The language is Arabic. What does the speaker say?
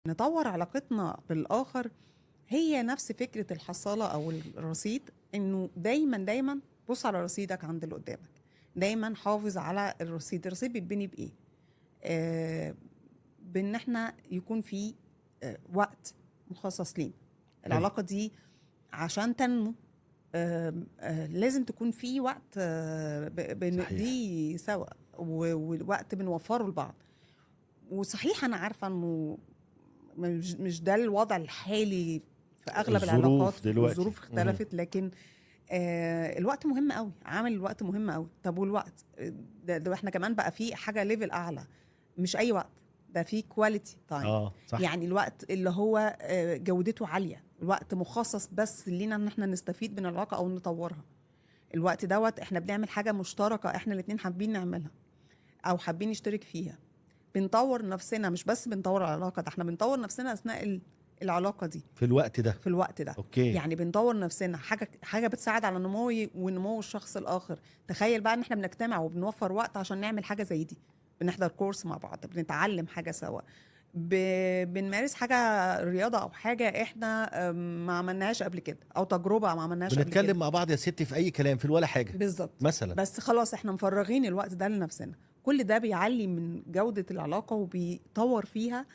نطور علاقتنا بالآخر هي نفس فكرة الحصالة أو الرصيد، إنه دايما دايما بص على رصيدك عند اللي قدامك، دايما حافظ على الرصيد. الرصيد بيتبني بإيه؟ بإن احنا يكون في وقت مخصص لينا. حلو. العلاقة دي عشان تنمو لازم تكون في وقت صحيح. بنقضيه سوا، ووقت بنوفره لبعض. وصحيح أنا عارفة إنه مش ده الوضع الحالي في اغلب العلاقات، الظروف دلوقتي. والظروف اختلفت، لكن الوقت مهم قوي، عامل الوقت مهم قوي. طب والوقت ده احنا كمان بقى في حاجه ليفل اعلى، مش اي وقت، ده في كواليتي تايم. صح. يعني الوقت اللي هو جودته عاليه، الوقت مخصص بس لينا ان احنا نستفيد من العلاقه او نطورها. الوقت دوت احنا بنعمل حاجه مشتركه احنا الاتنين حابين نعملها او حابين نشترك فيها. بنطور نفسنا، مش بس بنطور العلاقه، ده احنا بنطور نفسنا اثناء العلاقه دي، في الوقت ده. في الوقت ده. اوكي. يعني بنطور نفسنا، حاجه بتساعد على نموي ونمو الشخص الاخر. تخيل بقى ان احنا بنجتمع وبنوفر وقت عشان نعمل حاجه زي دي، بنحضر كورس مع بعض، بنتعلم حاجه سوا، بنمارس حاجه رياضه او حاجه احنا ما عملناهاش قبل كده، او تجربه ما عملناهاش قبل كده. بنتكلم مع بعض يا ستي في اي كلام في ولا حاجه بالظبط. مثلا. بس خلاص احنا مفرغين الوقت ده لنفسنا. كل ده بيعلي من جودة العلاقة وبيطور فيها